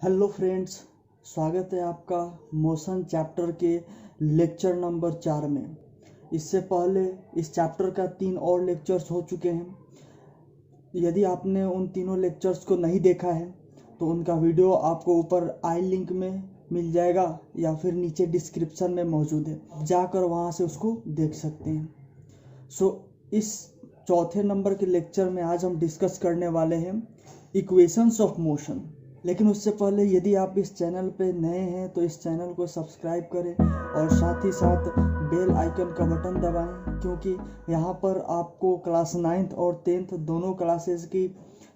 Hello friends, स्वागत है आपका मोशन चैप्टर के लेक्चर नंबर 4 में। इससे पहले इस चैप्टर का 3 और लेक्चर्स हो चुके हैं। यदि आपने उन तीनों लेक्चर्स को नहीं देखा है तो उनका वीडियो आपको ऊपर आई लिंक में मिल जाएगा या फिर नीचे डिस्क्रिप्शन में मौजूद है, जाकर वहाँ से उसको देख सकते हैं। इस चौथे नंबर के लेक्चर में आज हम डिस्कस करने वाले हैं इक्वेशंस ऑफ मोशन। लेकिन उससे पहले यदि आप इस चैनल पे नए हैं तो इस चैनल को सब्सक्राइब करें और साथ ही साथ बेल आइकन का बटन दबाएं, क्योंकि यहाँ पर आपको क्लास 9th और 10th दोनों क्लासेस की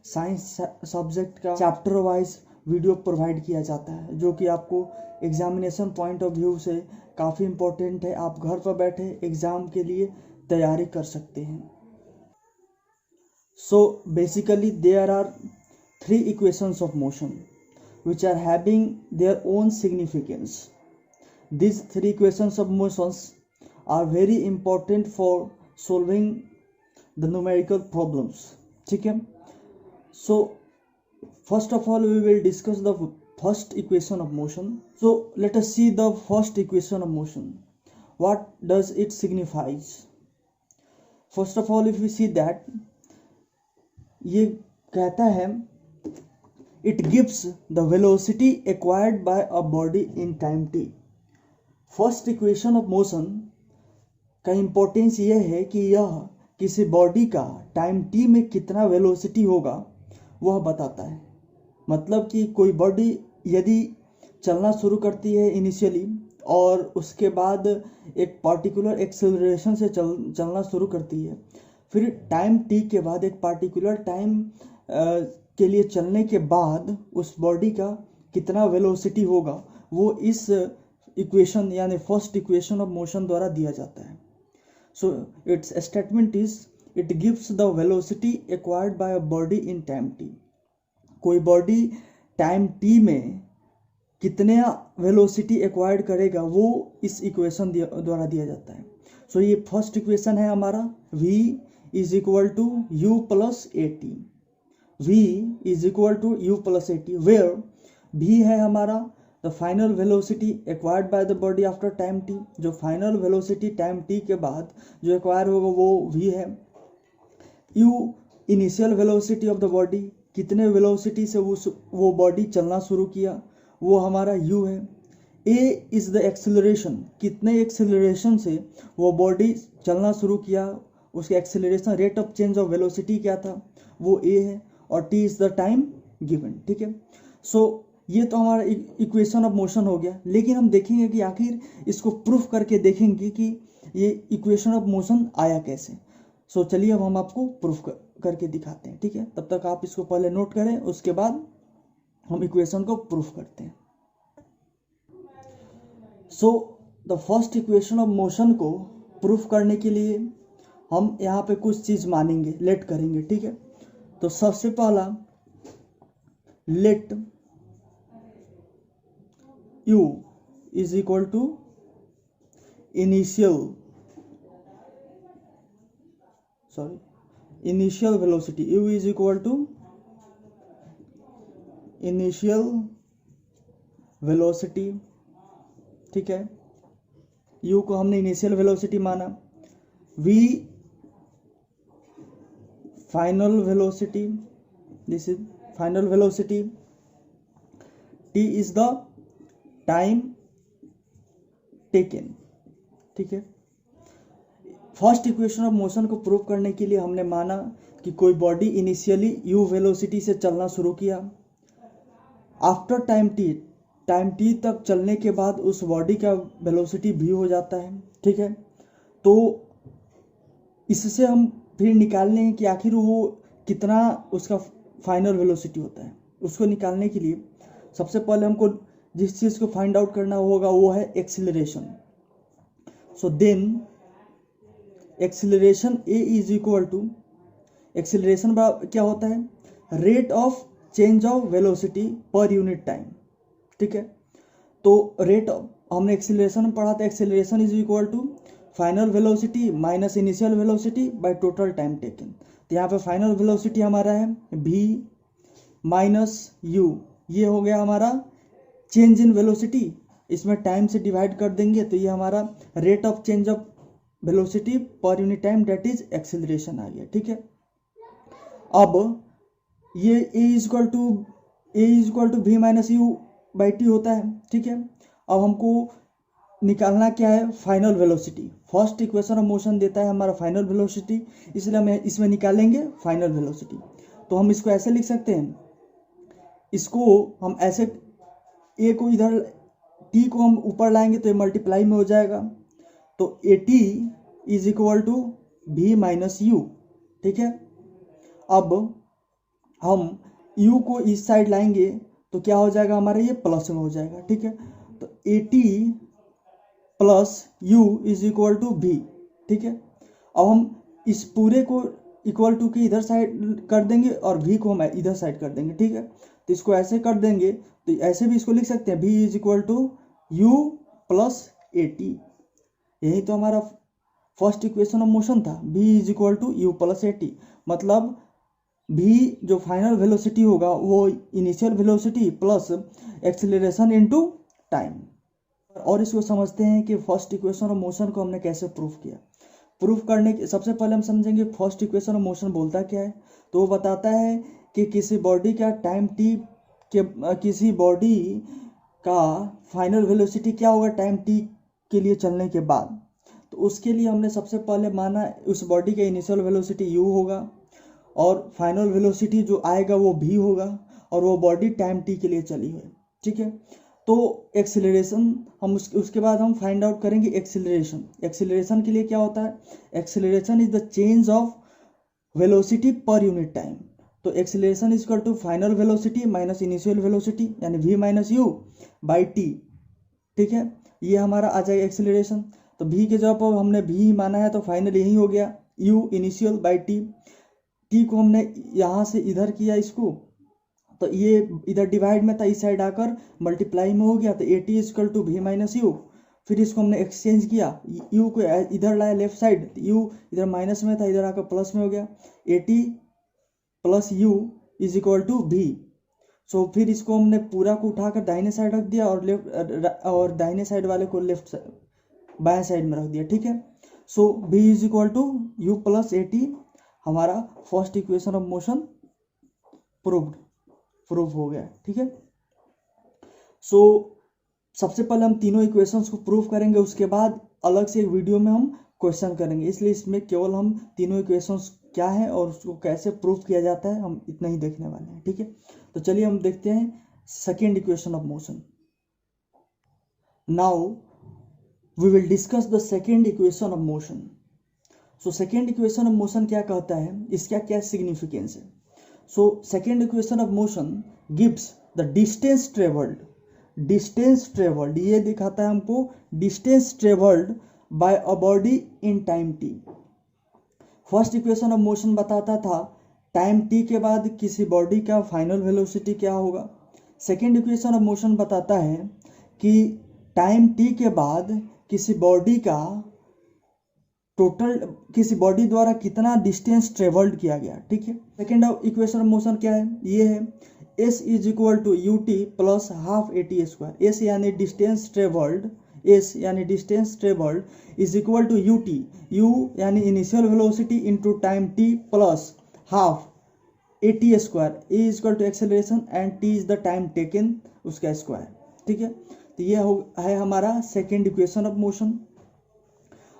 साइंस सब्जेक्ट का चैप्टर वाइज वीडियो प्रोवाइड किया जाता है, जो कि आपको एग्जामिनेशन पॉइंट ऑफ व्यू से काफ़ी इम्पोर्टेंट है। आप घर पर बैठे एग्ज़ाम के लिए तैयारी कर सकते हैं। So basically there are 3 equations of motion which are having their own significance. These 3 equations of motions are very important for solving the numerical problems. ठीक है? So first of all we will discuss the first equation of motion. So let us see the first equation of motion. What does it signifies? First of all, if we see that ये कहता है it gives the velocity acquired by a body in time t. First equation of motion का importance ये है कि यह किसी body का टाइम टी में कितना वेलोसिटी होगा वह बताता है। मतलब कि कोई बॉडी यदि चलना शुरू करती है इनिशियली और उसके बाद एक पर्टिकुलर एक्सेलरेशन से चलना शुरू करती है, फिर टाइम टी के बाद एक पार्टिकुलर टाइम के लिए चलने के बाद उस बॉडी का कितना वेलोसिटी होगा वो इस इक्वेशन यानी फर्स्ट इक्वेशन ऑफ मोशन द्वारा दिया जाता है। So it's statement is it gives the velocity acquired by a body in time T. कोई बॉडी टाइम टी में कितने वेलोसिटी एक्वायर्ड करेगा वो इस इक्वेशन द्वारा दिया जाता है। सो ये फर्स्ट इक्वेशन है हमारा v is equal to u plus at। v is equal to u plus at, where v है हमारा the final velocity acquired by the body after time t। जो final velocity time t के बाद जो acquire होगा वो v है। u initial velocity of the body, कितने velocity से वो बॉडी चलना शुरू किया वो हमारा u है। a is the acceleration, कितने एक्सेलरेशन से वो बॉडी चलना शुरू किया, उसके acceleration rate of change of velocity क्या था वो a है, और t is the time given. ठीक है, सो ये तो हमारा इक्वेशन ऑफ मोशन हो गया। लेकिन हम देखेंगे कि आखिर इसको प्रूफ करके देखेंगे कि ये इक्वेशन ऑफ मोशन आया कैसे। सो चलिए अब हम आपको प्रूफ करके दिखाते हैं। ठीक है, तब तक आप इसको पहले नोट करें, उसके बाद हम इक्वेशन को प्रूफ करते हैं। So the first equation of motion को प्रूफ करने के लिए हम यहाँ पे कुछ चीज़ मानेंगे, लेट करेंगे। ठीक है, तो सबसे पहला let u is equal to initial velocity. u is equal to initial velocity. ठीक है, u को हमने इनिशियल वेलोसिटी माना, v final velocity, this is final velocity, t is the time taken. ठीक है, फर्स्ट इक्वेशन ऑफ मोशन को prove करने के लिए हमने माना कि कोई बॉडी इनिशियली u वेलोसिटी से चलना शुरू किया, आफ्टर टाइम t तक चलने के बाद उस बॉडी का वेलोसिटी v हो जाता है। ठीक है, तो इससे हम फिर निकालने हैं कि आखिर वो कितना उसका फाइनल वेलोसिटी होता है। उसको निकालने के लिए सबसे पहले हमको जिस चीज़ को फाइंड आउट करना होगा वो है acceleration. So then acceleration a is equal to, acceleration क्या होता है, rate of change of velocity per unit time. ठीक है, तो रेट हमने एक्सीलरेशन में पढ़ा था, acceleration is equal to final velocity minus initial velocity by total time taken. तो यहाँ पे फाइनल वेलोसिटी हमारा है v माइनस u, ये हो गया हमारा चेंज इन वेलोसिटी, इसमें टाइम से डिवाइड कर देंगे तो ये हमारा rate of change of velocity per unit time, that is acceleration आ गया। ठीक है, अब ये a is equal to v minus u by t होता है। ठीक है, अब हमको निकालना क्या है, final velocity. First equation of motion देता है हमारा फाइनल वेलोसिटी, इसलिए हम इसमें निकालेंगे फाइनल वेलोसिटी। तो हम इसको ऐसे लिख सकते हैं, इसको हम ऐसे a को इधर t को हम ऊपर लाएंगे तो ये मल्टीप्लाई में हो जाएगा, तो a T is equal to v minus u. ठीक है, अब हम u को इस साइड लाएंगे तो क्या हो जाएगा हमारा, ये प्लस में हो जाएगा। ठीक है, तो a t plus u is equal to v। ठीक है, अब हम इस पूरे को इक्वल टू के इधर साइड कर देंगे और v को हम इधर साइड कर देंगे। ठीक है, तो इसको ऐसे कर देंगे तो ऐसे भी इसको लिख सकते हैं, v is equal to u plus A t. यही तो हमारा फर्स्ट इक्वेशन ऑफ मोशन था, v is equal to you plus A t. मतलब v जो फाइनल वेलोसिटी होगा वो initial velocity plus acceleration into time. और इसको समझते हैं कि फर्स्ट इक्वेशन ऑफ मोशन को हमने कैसे प्रूफ किया। प्रूफ करने के सबसे पहले हम समझेंगे फर्स्ट इक्वेशन ऑफ मोशन बोलता क्या है। तो वो बताता है कि किसी बॉडी का टाइम टी के किसी बॉडी का फाइनल वेलोसिटी क्या होगा टाइम टी के लिए चलने के बाद। तो उसके लिए हमने सबसे पहले माना उस बॉडी का इनिशियल वेलोसिटी u होगा और फाइनल वेलोसिटी जो आएगा वो v होगा और वो बॉडी टाइम t के लिए चली हुई। ठीक है, तो एक्सेलरेशन हम उसके बाद हम फाइंड आउट करेंगे एक्सेलरेशन। एक्सेलरेशन के लिए क्या होता है, acceleration is the change of velocity per unit time. तो acceleration is equal to final velocity minus initial velocity यानी v minus u by t. ठीक है, ये हमारा आ जाएगा एक्सेलरेशन। तो v के जगह पर हमने v ही माना है तो फाइनल यही हो गया u initial by T. T को हमने यहाँ से इधर किया इसको, तो ये इधर डिवाइड में था, इस साइड आकर मल्टीप्लाई में हो गया, तो a t is equal to v minus u. फिर इसको हमने एक्सचेंज किया, u को इधर लाया लेफ्ट साइड, u इधर माइनस में था इधर आकर प्लस में हो गया, a t plus u is equal to v. So फिर इसको हमने पूरा को उठाकर दाहिने साइड रख दिया और दाहिने साइड वाले को लेफ्ट साइड बाएं साइड में रख दिया। ठीक है, so v is equal to you plus A t हमारा first equation of motion proof हो गया। ठीक है, सो सबसे पहले हम तीनों इक्वेशंस को प्रूफ करेंगे, उसके बाद अलग से एक वीडियो में हम क्वेश्चन करेंगे, इसलिए इसमें केवल हम तीनों इक्वेशंस क्या है और उसको कैसे प्रूफ किया जाता है हम इतना ही देखने वाले हैं। ठीक है, तो चलिए हम देखते हैं second equation of motion. Now we will discuss the second equation of motion. So second equation of motion क्या कहता है, इसका क्या सिग्निफिकेंस है। So second equation of motion gives the distance travelled ये दिखाता है हमको distance travelled by a body in time t. First equation of motion बताता था टाइम टी के बाद किसी बॉडी का फाइनल वेलोसिटी क्या होगा। सेकेंड इक्वेशन ऑफ मोशन बताता है कि टाइम टी के बाद किसी बॉडी द्वारा कितना डिस्टेंस ट्रेवल्ड किया गया। ठीक है, सेकेंड इक्वेशन ऑफ मोशन क्या है, ये है s is equal to U T plus half A T square. S यानी distance travelled is equal to you t, u यानी initial velocity into time t plus half A T square, a is equal to acceleration and t is the time taken उसका square. ठीक है, तो ये है हमारा second equation of motion.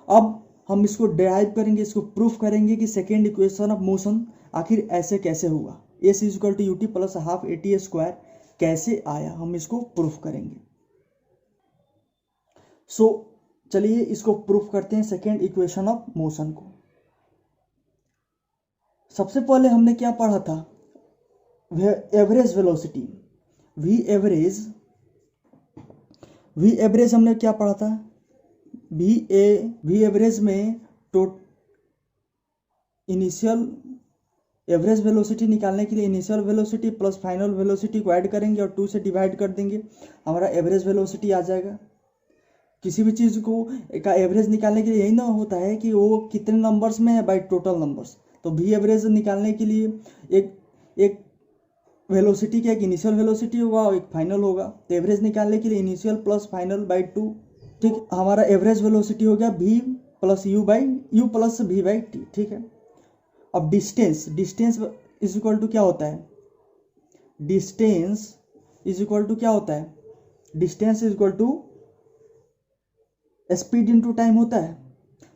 अब हम इसको डिराइव करेंगे, इसको प्रूफ करेंगे कि सेकेंड इक्वेशन ऑफ मोशन आखिर ऐसे कैसे हुआ, s is equal to U T plus half A T square कैसे आया, हम इसको प्रूफ करेंगे। सो चलिए इसको प्रूफ करते हैं सेकेंड इक्वेशन ऑफ मोशन को। सबसे पहले हमने क्या पढ़ा था, एवरेज वेलोसिटी, वी एवरेज हमने क्या पढ़ा था, वी एवरेज में इनिशियल एवरेज वेलोसिटी निकालने के लिए initial velocity plus final velocity को ऐड करेंगे और 2 से डिवाइड कर देंगे, हमारा एवरेज वेलोसिटी आ जाएगा। किसी भी चीज़ को का एवरेज निकालने के लिए यही ना होता है कि वो कितने नंबर्स में है बाय टोटल नंबर्स। तो वी एवरेज निकालने के लिए एक वेलोसिटी का एक इनिशियल वेलोसिटी होगा और एक फाइनल होगा। तो एवरेज निकालने के लिए इनिशियल प्लस फाइनल बाई 2, ठीक। हमारा एवरेज वेलोसिटी हो गया v plus u plus v by t, ठीक है। अब डिस्टेंस इज इक्वल टू क्या होता है, डिस्टेंस इज इक्वल टू क्या होता है, distance is equal to speed into time होता है।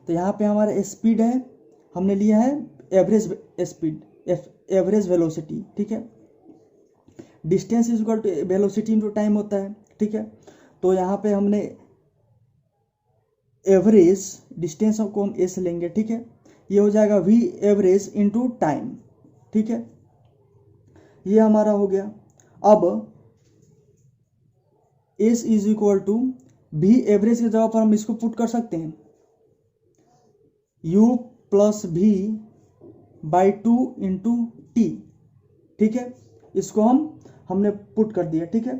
तो यहाँ पे हमारा स्पीड है, हमने लिया है एवरेज स्पीड, एवरेज वेलोसिटी, ठीक है। Distance is equal to velocity into time होता है, ठीक है। तो यहाँ पे हमने एवरेज डिस्टेंस को हम एस लेंगे, ठीक है। ये हो जाएगा वी एवरेज इनटू टाइम, ठीक है। ये हमारा हो गया। अब S is equal to v average की जगह पर हम इसको पुट कर सकते हैं, u plus v by 2 into t, ठीक है। इसको हमने पुट कर दिया, ठीक है।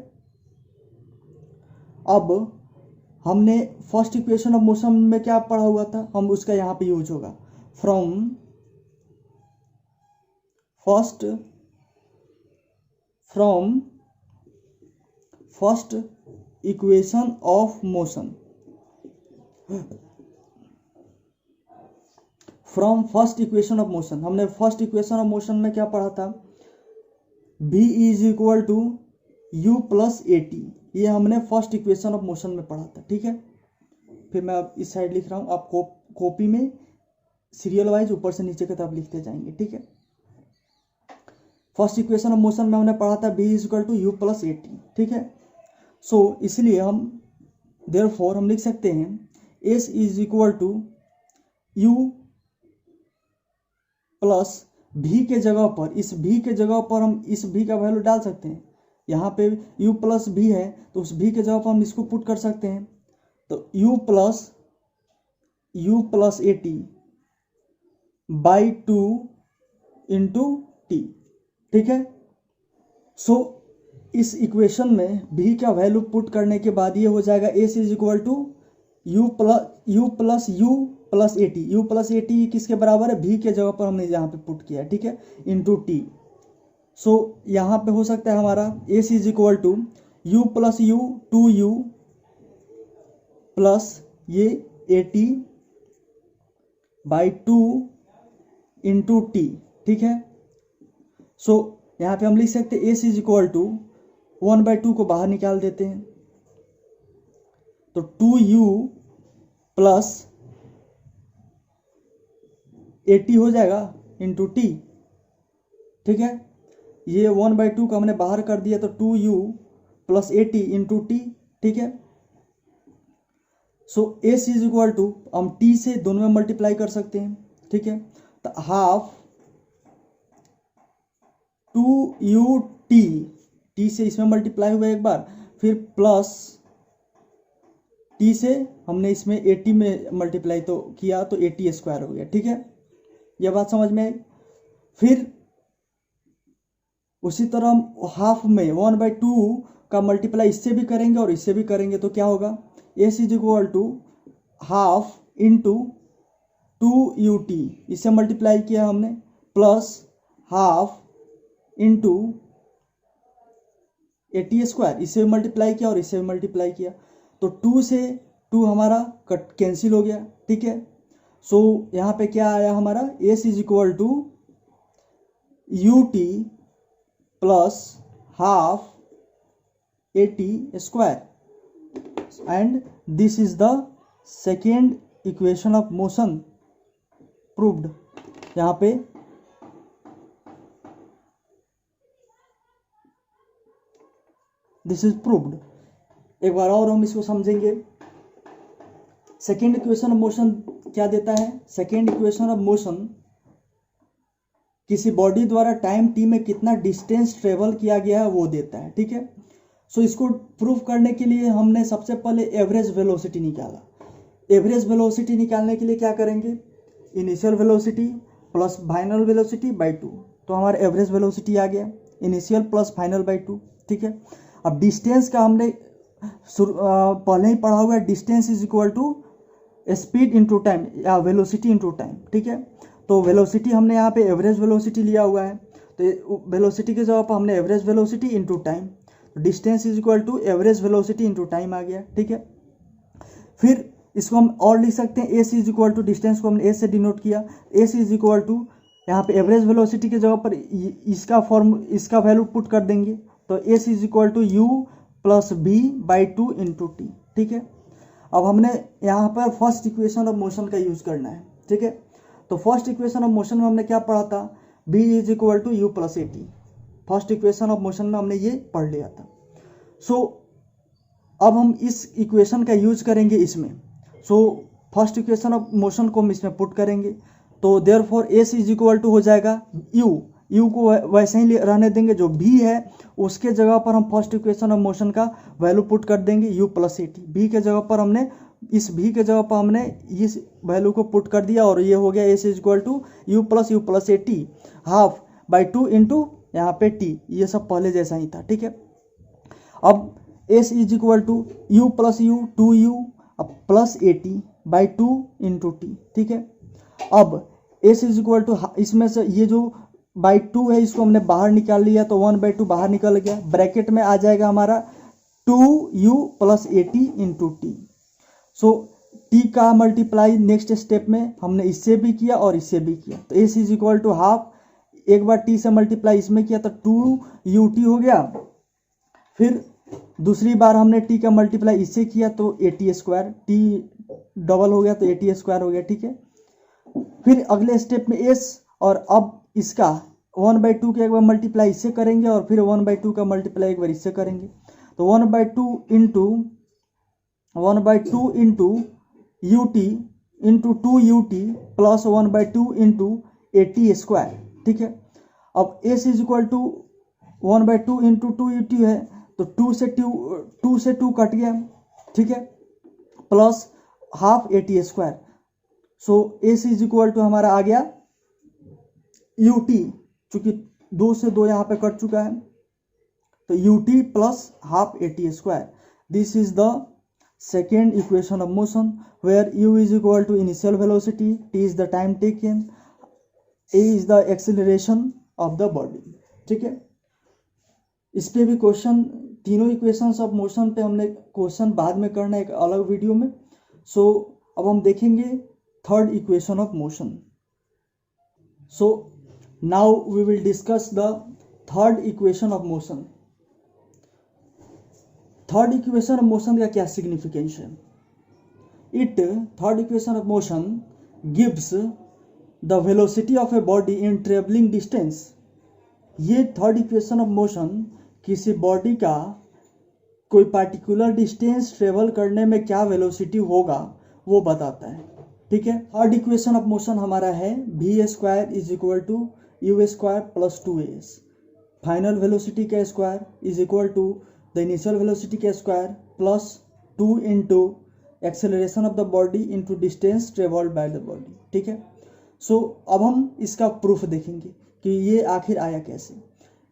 अब हमने फर्स्ट इक्वेशन ऑफ मोशन में क्या पढ़ा हुआ था, हम उसका यहाँ पे यूज होगा, from first equation of motion, from first equation of motion. हमने फर्स्ट इक्वेशन ऑफ मोशन में क्या पढ़ा था, v is equal to you plus A t, ये हमने फर्स्ट इक्वेशन ऑफ मोशन में पढ़ा था, ठीक है। फिर मैं अब इस साइड लिख रहा हूँ, आप कॉपी में सीरियल वाइज ऊपर से नीचे की तरफ लिखते जाएंगे, ठीक है। फर्स्ट इक्वेशन ऑफ मोशन में हमने पढ़ा था v is equal to you plus A t, ठीक है। सो इसलिए हम देयरफॉर हम लिख सकते हैं s is equal to you plus v के जगह पर, इस v के जगह पर हम इस v का वैल्यू डाल सकते हैं। यहाँ पे u प्लस v है तो उस v के जगह पर हम इसको पुट कर सकते हैं, तो u plus A t by 2 into t, ठीक है। सो इस इक्वेशन में v का वैल्यू पुट करने के बाद ये हो जाएगा s is equal to you plus A t, u plus A t किसके बराबर है, v के जगह पर हमने यहाँ पे पुट किया है, ठीक है, इंटू टी। सो यहाँ पे हो सकता है हमारा s is equal to you plus u 2u plus ये a t by 2 into t, ठीक है। सो यहाँ पे हम लिख सकते हैं s इज इक्वल टू 1/2 को बाहर निकाल देते हैं, तो 2u प्लस 80 हो जाएगा इंटू टी, ठीक है। ये 1/2 को हमने बाहर कर दिया तो 2u प्लस 80 इंटू टी, ठीक है। सो s इज इक्वल टू हम t से दोनों में मल्टीप्लाई कर सकते हैं, ठीक है। तो हाफ 2u t से इसमें मल्टीप्लाई हुआ एक बार, फिर प्लस t से हमने इसमें 80 में मल्टीप्लाई तो किया तो 80 स्क्वायर हो गया, ठीक है। यह बात समझ में आई। फिर उसी तरह हम हाफ में 1/2 का मल्टीप्लाई इससे भी करेंगे और इससे भी करेंगे, तो क्या होगा, s is equal to half into 2ut, इससे मल्टीप्लाई किया हमने, प्लस हाफ इंटू 80 स्क्वायर, इससे भी मल्टीप्लाई किया और इससे भी मल्टीप्लाई किया, तो 2 से 2 हमारा कट कैंसिल हो गया, ठीक है। सो यहाँ पे क्या आया हमारा, s is equal to ut plus half 80 square, and this is the second equation of motion proved. यहाँ पे दिस इज प्रूव्ड। एक बार और हम इसको समझेंगे। सेकेंड इक्वेशन ऑफ मोशन क्या देता है, सेकेंड इक्वेशन ऑफ मोशन किसी बॉडी द्वारा टाइम t में कितना डिस्टेंस ट्रेवल किया गया है वो देता है, ठीक है। सो इसको प्रूव करने के लिए हमने सबसे पहले एवरेज वेलोसिटी निकाला। एवरेज वेलोसिटी निकालने के लिए क्या करेंगे, initial velocity plus final velocity by 2, तो हमारा एवरेज वेलोसिटी आ गया, इनिशियल प्लस फाइनल बाई 2, ठीक है। अब डिस्टेंस का हमने पहले ही पढ़ा हुआ है, distance is equal to speed into time या वेलोसिटी इंटू टाइम, ठीक है। तो वेलोसिटी हमने यहाँ पे एवरेज वेलोसिटी लिया हुआ है, तो वेलोसिटी की जगह पर हमने average velocity into time, distance is equal to average velocity into time आ गया, ठीक है। फिर इसको हम और लिख सकते हैं, s is equal to, distance को हमने एस से डिनोट किया, एस इज इक्वल टू यहाँ पे एवरेज वेलोसिटी की जगह पर इसका वैल्यू पुट कर देंगे, तो S is equal to you plus b by two into t, ठीक है। अब हमने यहाँ पर फर्स्ट इक्वेशन ऑफ मोशन का यूज करना है, ठीक है। तो फर्स्ट इक्वेशन ऑफ मोशन में हमने क्या पढ़ा था, b is equal to you plus A t, first equation of motion में हमने ये पढ़ लिया था। सो अब हम इस इक्वेशन का यूज करेंगे इसमें, so first equation of motion को हम इसमें पुट करेंगे, तो therefore S is equal to हो जाएगा यू को वैसे ही रहने देंगे, जो भी है उसके जगह पर हम फर्स्ट इक्वेशन ऑफ मोशन का वैल्यू पुट कर देंगे यू प्लस ए टी, बी के जगह पर हमने इस भी के जगह पर हमने इस वैल्यू को पुट कर दिया, और ये हो गया S is equal to you plus A T half by two into यहाँ पे टी, ये सब पहले जैसा ही था, ठीक है। अब S is equal to you plus u two u अब plus A t by two into t, ठीक है। अब एस इज इक्वल टू, इसमें से ये जो बाई टू है इसको हमने बाहर निकाल लिया, तो 1/2 बाहर निकल गया, ब्रैकेट में आ जाएगा हमारा 2u plus A T into T. So T का मल्टीप्लाई नेक्स्ट स्टेप में हमने इससे भी किया और इससे भी किया, तो S is equal to half, एक बार टी से मल्टीप्लाई इसमें किया तो 2ut हो गया, फिर दूसरी बार हमने टी का मल्टीप्लाई इससे किया तो a T square, T double हो गया तो ए टी स्क्वायर हो गया, ठीक है। फिर अगले स्टेप में एस, और अब इसका 1/2 के एक बार मल्टीप्लाई इससे करेंगे और फिर 1/2 का मल्टीप्लाई एक बार इससे करेंगे, तो 1/2 into U T into 2ut plus 1/2 into A T square, ठीक है। अब S is equal to 1/2 into 2ut है, तो 2 से 2 कट गया, ठीक है, plus half A T square. So S is equal to हमारा आ गया यू टी, चूंकि 2 से 2 यहाँ पे कट चुका है, तो U T plus half A T square. This is the second equation of motion where U is equal to initial velocity, T is the time taken, A is the acceleration of the body, ठीक है। इस पे भी question, तीनों equations of motion पे हमने question बाद में करना है एक अलग वीडियो में। सो अब हम देखेंगे third equation of motion. So now we will discuss the third equation of motion. Third equation of motion का क्या सिग्निफिकेंस है? Third equation of motion gives the velocity of a body in travelling distance. ये third equation of motion किसी body का कोई particular distance travel करने में क्या वेलोसिटी होगा वो बताता है, ठीक है। थर्ड इक्वेशन ऑफ मोशन हमारा है v square is equal to you square plus 2as, final velocity का square is equal to the initial velocity का square plus 2 into acceleration of the body into distance travelled by the body, ठीक है। सो अब हम इसका proof देखेंगे कि ये आखिर आया कैसे।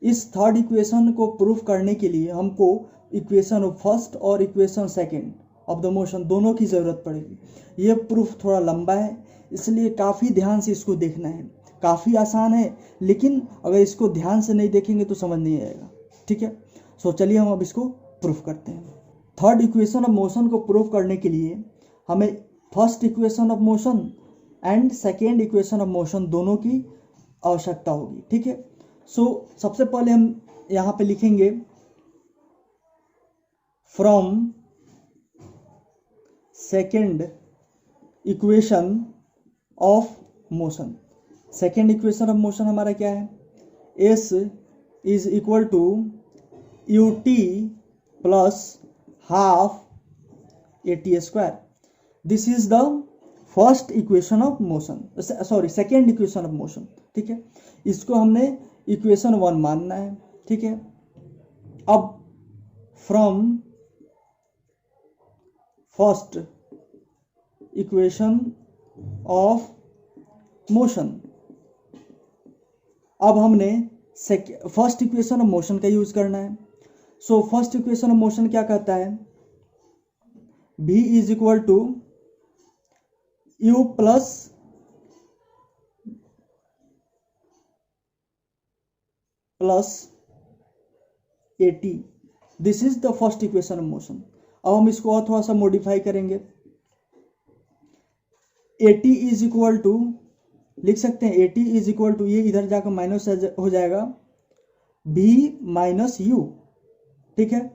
इस थर्ड इक्वेशन को प्रूफ करने के लिए हमको इक्वेशन ऑफ फर्स्ट और equation second of the motion दोनों की ज़रूरत पड़ेगी। ये प्रूफ थोड़ा लंबा है, इसलिए काफ़ी ध्यान से इसको देखना है। काफ़ी आसान है, लेकिन अगर इसको ध्यान से नहीं देखेंगे तो समझ नहीं आएगा, ठीक है। सो चलिए हम अब इसको प्रूफ करते हैं। थर्ड इक्वेशन ऑफ मोशन को प्रूफ करने के लिए हमें first equation of motion and second equation of motion दोनों की आवश्यकता होगी, ठीक है। सो सबसे पहले हम यहाँ पे लिखेंगे from second equation of motion. Second equation of motion हमारा क्या है? S is equal to U T plus half A T square. This is the first equation of motion, sorry second equation of motion, ठीक है। इसको हमने equation 1 मानना है, ठीक है। अब from first equation of motion, अब हमने फर्स्ट इक्वेशन ऑफ मोशन का यूज करना है। So first equation of motion क्या कहता है? v is equal to you plus plus A T, this is the first equation of motion. अब हम इसको और थोड़ा सा मॉडिफाई करेंगे। A T is equal to, लिख सकते हैं A T is equal to, ये इधर जाकर माइनस हो जाएगा बी माइनस यू, ठीक है।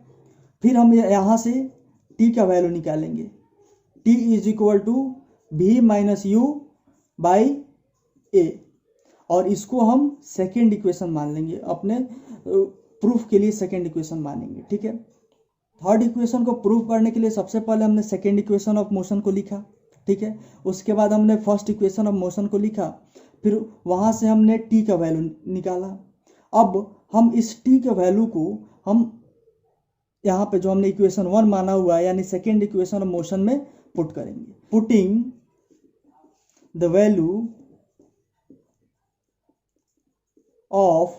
फिर हम यहाँ से टी का वैल्यू निकालेंगे, t is equal to v minus u by ए, और इसको हम सेकेंड इक्वेशन मान लेंगे, अपने प्रूफ के लिए सेकेंड इक्वेशन मानेंगे, ठीक है। थर्ड इक्वेशन को प्रूफ करने के लिए सबसे पहले हमने सेकेंड इक्वेशन ऑफ मोशन को लिखा, ठीक है। उसके बाद हमने फर्स्ट इक्वेशन ऑफ मोशन को लिखा, फिर वहाँ से हमने टी का वैल्यू निकाला। अब हम इस टी के वैल्यू को हम यहाँ पे जो हमने इक्वेशन 1 माना हुआ है यानी सेकेंड इक्वेशन ऑफ मोशन में पुट करेंगे। Putting the value of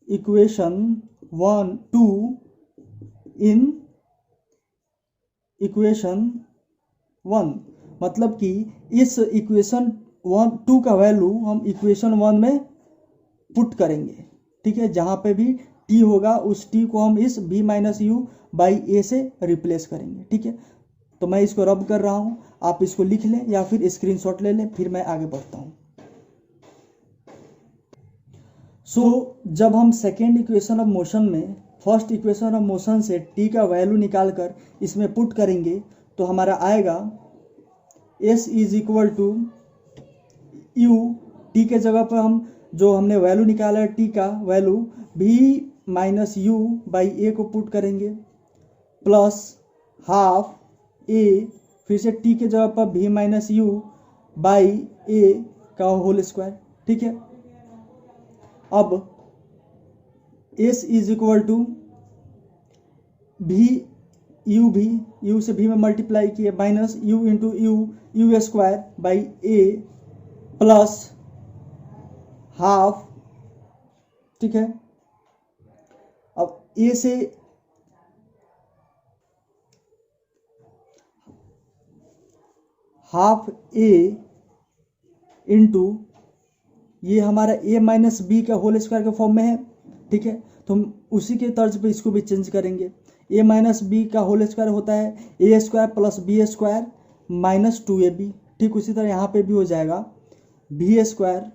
equation 1 2 in equation 1, मतलब कि इस इक्वेशन 1 2 का वैल्यू हम इक्वेशन 1 में पुट करेंगे, ठीक है। जहाँ पे भी टी होगा उस टी को हम इस b माइनस यू बाई ए से रिप्लेस करेंगे, ठीक है। तो मैं इसको रब कर रहा हूँ, आप इसको लिख लें या फिर स्क्रीनशॉट ले लें, फिर मैं आगे बढ़ता हूँ। जब हम सेकेंड इक्वेशन ऑफ मोशन में फर्स्ट इक्वेशन ऑफ मोशन से टी का वैल्यू निकालकर इसमें पुट करेंगे तो हमारा आएगा s is equal to you, T के जगह पर हम जो हमने वैल्यू निकाला है टी का value v minus u by a को पुट करेंगे, प्लस हाफ ए, फिर से टी के जगह पर v माइनस यू बाई ए का होल स्क्वायर, ठीक है। अब s इज इक्वल टू भी यू से भी में मल्टीप्लाई किए minus you into you square by A plus half, ठीक है। अब ए से हाफ ए इंटू ये हमारा ए माइनस बी का होल स्क्वायर के फॉर्म में है, ठीक है। तो हम उसी के तर्ज पे इसको भी चेंज करेंगे। ए माइनस बी का होल स्क्वायर होता है a square plus B square minus 2ab, ठीक उसी तरह यहाँ पे भी हो जाएगा v square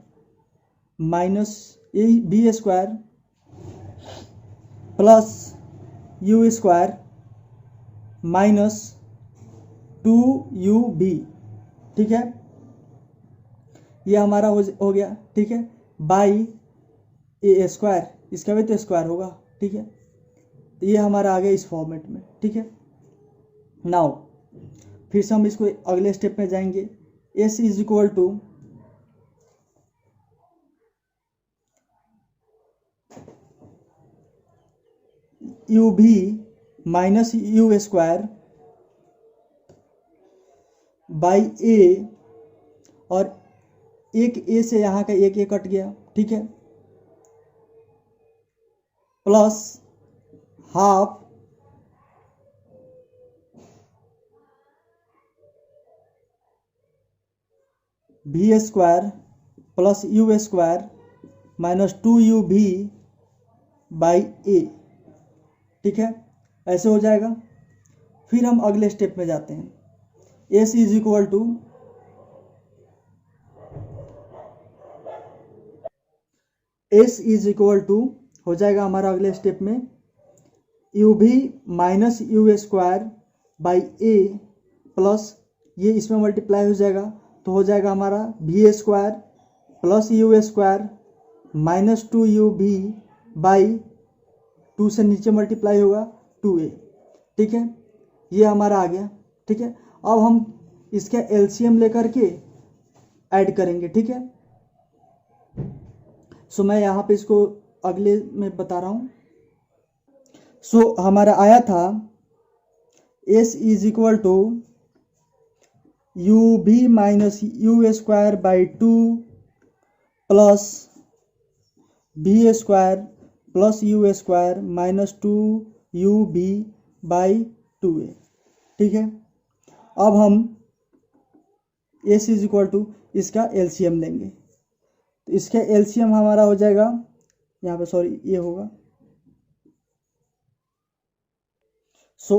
minus a v square plus you square minus 2ub, ठीक है। ये हमारा हो गया, ठीक है, बाई ए स्क्वायर, इसका भी तो स्क्वायर होगा, ठीक है। तो ये हमारा आ गया इस फॉर्मेट में, ठीक है। नाउ फिर से हम इसको अगले स्टेप में जाएंगे। s is equal to you भी माइनस यू स्क्वायर बाई ए, और एक ए से यहाँ का एक ए कट गया, ठीक है, plus half v square plus you square minus 2ub by a, ठीक है। ऐसे हो जाएगा। फिर हम अगले स्टेप में जाते हैं। s इज इक्वल टू हो जाएगा हमारा अगले स्टेप में यू भी minus you square by A plus ये इसमें मल्टीप्लाई हो जाएगा तो हो जाएगा हमारा भी square plus you square minus 2ub by 2 से नीचे मल्टीप्लाई होगा 2a, ठीक है। ये हमारा आ गया, ठीक है। अब हम इसका एलसीएम लेकर के ऐड करेंगे, ठीक है। सो मैं यहाँ पे इसको अगले में बता रहा हूँ। सो हमारा आया था s is equal to you भी minus you square by 2 plus B square plus you square minus 2ub by 2a, ठीक है। अब हम s इज इक्वल टू इसका एलसीएम लेंगे तो इसका एलसीएम हमारा हो जाएगा, यहाँ पे सॉरी ये होगा, सो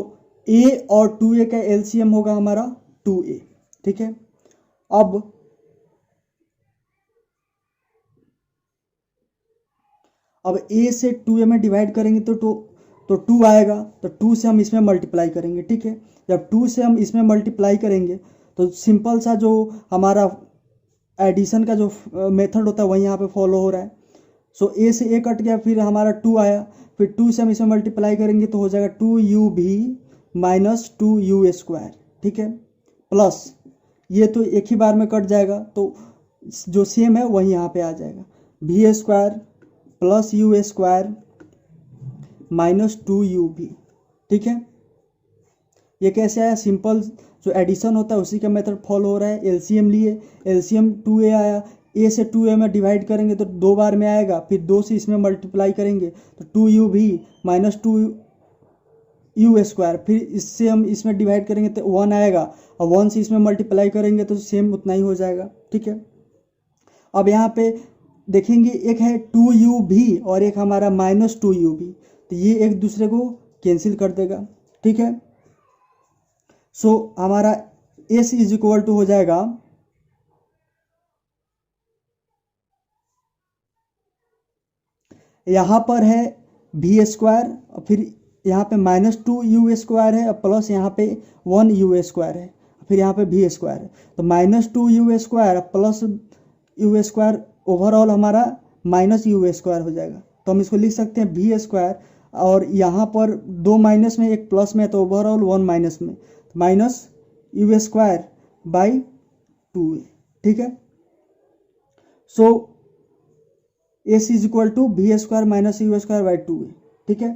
ए और 2a का एलसीएम होगा हमारा 2a, ठीक है। अब a से 2a में डिवाइड करेंगे तो 2 आएगा, तो 2 से हम इसमें मल्टीप्लाई करेंगे, ठीक है। जब 2 से हम इसमें मल्टीप्लाई करेंगे तो सिंपल सा जो हमारा एडिशन का जो मेथड होता है वही यहाँ पे फॉलो हो रहा है। सो a से a कट गया, फिर हमारा 2 आया, फिर 2 से हम इसमें मल्टीप्लाई करेंगे तो हो जाएगा 2ub माइनस 2u स्क्वायर, ठीक है। प्लस ये तो एक ही बार में कट जाएगा, तो जो सेम है वही यहाँ पे आ जाएगा, v square plus u square minus 2ub, ठीक है। ये कैसे आया, सिंपल जो एडिशन होता है उसी का मेथड फॉलो हो रहा है। एलसीएम लिए, एलसीएम 2a आया, a से 2a में डिवाइड करेंगे तो 2 बार में आएगा, फिर 2 से इसमें मल्टीप्लाई करेंगे तो 2ub माइनस 2u स्क्वायर, फिर इससे हम इसमें डिवाइड करेंगे तो 1 आएगा, और 1 से इसमें मल्टीप्लाई करेंगे तो सेम उतना ही हो जाएगा, ठीक है। अब यहाँ पे देखेंगे एक है 2ub और एक हमारा माइनस 2ub, तो ये एक दूसरे को कैंसिल कर देगा, ठीक है। सो हमारा s इज इक्वल टू हो जाएगा, यहाँ पर है v स्क्वायर, और फिर यहाँ पे माइनस 2u स्क्वायर है, और प्लस यहाँ पे 1u स्क्वायर है, फिर यहाँ पे v स्क्वायर है, तो minus 2u square plus u square overall हमारा माइनस u स्क्वायर हो जाएगा। तो हम इसको लिख सकते हैं v स्क्वायर, और यहाँ पर 2 माइनस में एक प्लस में, तो ओवरऑल 1 माइनस में, minus u square by 2a, ठीक है। सो s is equal to v square minus u square by 2a, ठीक है।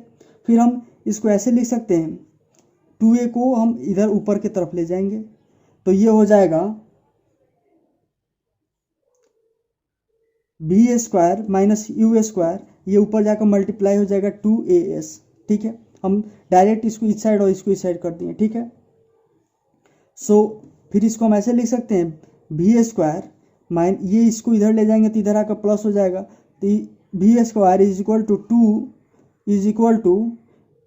फिर हम इसको ऐसे लिख सकते हैं, 2a को हम इधर ऊपर की तरफ ले जाएंगे तो ये हो जाएगा v square minus u square, ये ऊपर जाकर मल्टीप्लाई हो जाएगा 2as, ठीक है। हम डायरेक्ट इसको इस साइड और इसको इस साइड कर दिए, ठीक है। सो फिर इसको हम ऐसे लिख सकते हैं v स्क्वायर ये इसको इधर ले जाएंगे तो इधर आकर प्लस हो जाएगा, तो v square is equal to 2 is equal to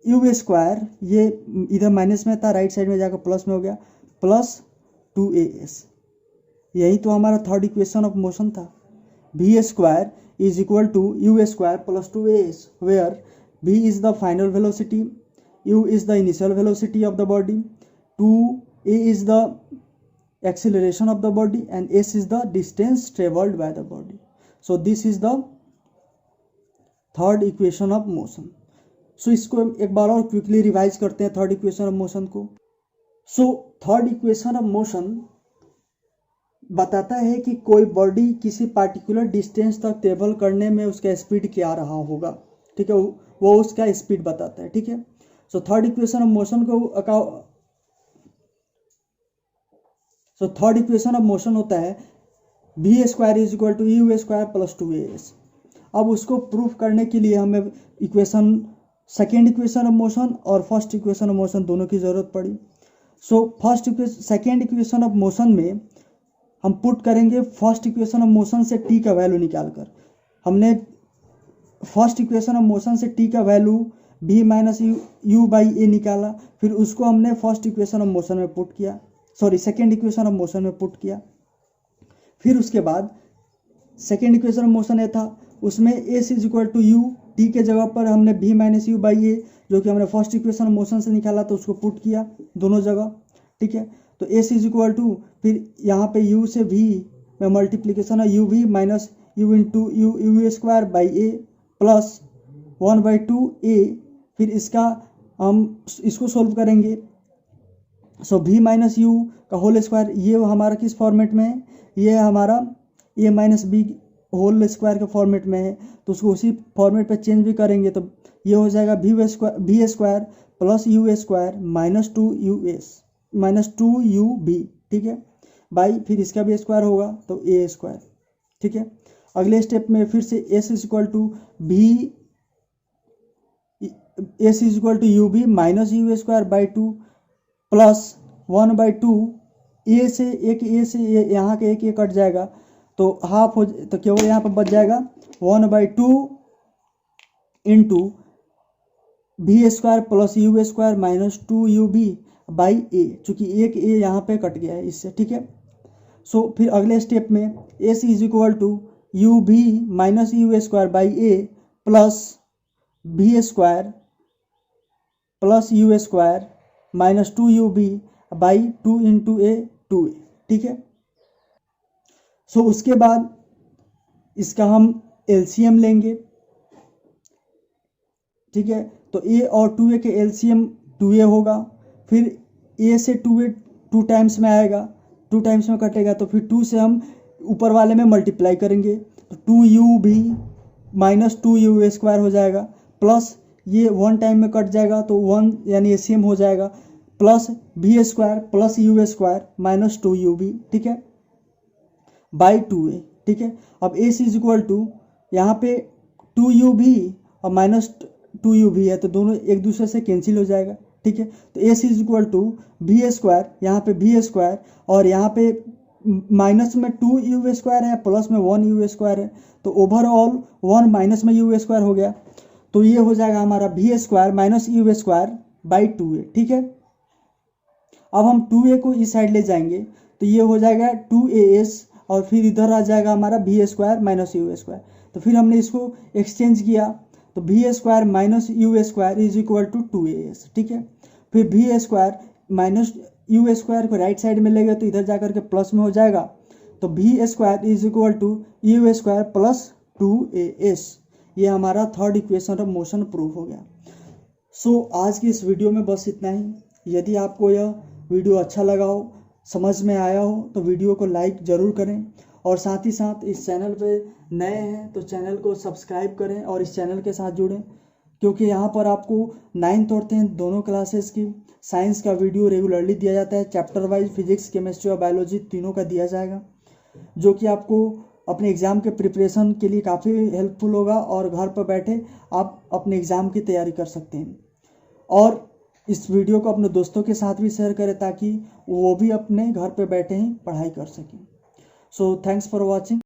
u square, ये इधर माइनस में था, राइट साइड में जाकर प्लस में हो गया, प्लस 2as। यही तो हमारा थर्ड इक्वेशन ऑफ मोशन था, v square is equal to u square plus 2as, where v is the final velocity, u is the initial velocity of the body, 2a is the acceleration of the body, and s is the distance traveled by the body. So this is the third equation of motion. So इसको एक बार और quickly revise करते हैं third equation of motion को। सो third equation of motion बताता है कि कोई बॉडी किसी पार्टिकुलर डिस्टेंस तक ट्रेवल करने में उसका स्पीड क्या रहा होगा, ठीक है, वो उसका स्पीड बताता है, ठीक है। So third equation of motion होता है v square is equal to u square plus 2as। अब उसको प्रूफ करने के लिए हमें सेकेंड इक्वेशन ऑफ मोशन और फर्स्ट इक्वेशन ऑफ मोशन दोनों की जरूरत पड़ी। So second equation of motion में हम पुट करेंगे फर्स्ट इक्वेशन ऑफ मोशन से t का वैल्यू निकालकर। हमने फर्स्ट इक्वेशन ऑफ मोशन से t का value v minus u by A निकाला, फिर उसको हमने फर्स्ट इक्वेशन ऑफ मोशन में पुट किया, sorry second equation of motion में पुट किया। फिर उसके बाद second equation of motion A था, उसमें s is equal to u, t के जगह पर हमने v minus u by A जो कि हमने फर्स्ट इक्वेशन ऑफ मोशन से निकाला तो उसको पुट किया दोनों जगह, ठीक है। तो s इज इक्वल टू, फिर यहाँ पे u से v में मल्टीप्लीकेशन है, u v minus u into u square by A plus 1/2a, फिर इसका हम इसको सोल्व करेंगे। सो v माइनस u का होल स्क्वायर, ये हमारा किस फॉर्मेट में है, ये हमारा a minus b whole square के फॉर्मेट में है, तो उसको उसी फॉर्मेट पे चेंज भी करेंगे तो ये हो जाएगा v square plus u square minus 2ub, ठीक है, बाई फिर इसका भी स्क्वायर होगा तो a स्क्वायर, ठीक है। अगले स्टेप में फिर से s is equal to ub minus u square by 2 plus 1/2 a से एक a से यहाँ के एक कट जाएगा, तो हाफ हो, तो केवल यहाँ पर बच जाएगा 1/2 into V square plus you square minus 2u/a, चूंकि एक a यहाँ पे कट गया है इससे, ठीक है। सो फिर अगले स्टेप में s is equal to u/v minus you square by a plus v square plus you square minus 2u/2 into a 2a, ठीक है। सो उसके बाद इसका हम एलसीएम लेंगे, ठीक है। तो a और 2a के एलसीएम 2a होगा, फिर a से 2a 2 टाइम्स में आएगा, 2 टाइम्स में कटेगा, तो फिर 2 से हम ऊपर वाले में मल्टीप्लाई करेंगे, तो 2u भी माइनस 2u स्क्वायर हो जाएगा, प्लस ये 1 टाइम में कट जाएगा तो 1 यानी एलसीएम हो जाएगा, plus v square plus you square minus 2u भी, ठीक है, बाई 2a, ठीक है। अब a इज इक्वल टू यहाँ पे 2u भी और माइनस 2u भी है, तो दोनों एक दूसरे से कैंसिल हो जाएगा, ठीक है। तो a is equal to V square, यहाँ पे वी स्क्वायर और यहाँ पे माइनस में 2u स्क्वायर है, प्लस में 1u स्क्वायर है, तो ओवरऑल 1 माइनस में u स्क्वायर हो गया, तो ये हो जाएगा हमारा V square minus you square by 2a, ठीक है। अब हम 2a को इस साइड ले जाएंगे तो ये हो जाएगा 2as और फिर इधर आ जाएगा हमारा V square minus you square, तो फिर हमने इसको एक्सचेंज किया, तो V square minus you square is equal to 2as, ठीक है। फिर V square minus you square को राइट साइड में ले गए तो इधर जाकर के प्लस में हो जाएगा, तो V square is equal to you square plus 2as, ये हमारा third equation of motion prove हो गया। सो आज की इस वीडियो में बस इतना ही। यदि आपको यह वीडियो अच्छा लगा हो, समझ में आया हो, तो वीडियो को लाइक ज़रूर करें और साथ ही साथ इस चैनल पे नए हैं तो चैनल को सब्सक्राइब करें और इस चैनल के साथ जुड़ें, क्योंकि यहाँ पर आपको 9th और 10th दोनों क्लासेस की साइंस का वीडियो रेगुलरली दिया जाता है, चैप्टर वाइज फिजिक्स केमिस्ट्री और बायोलॉजी तीनों का दिया जाएगा, जो कि आपको अपने एग्ज़ाम के प्रिपरेशन के लिए काफ़ी हेल्पफुल होगा और घर पर बैठे आप अपने एग्ज़ाम की तैयारी कर सकते हैं। और इस वीडियो को अपने दोस्तों के साथ भी शेयर करें ताकि वो भी अपने घर पे बैठे ही पढ़ाई कर सकें। So thanks for watching.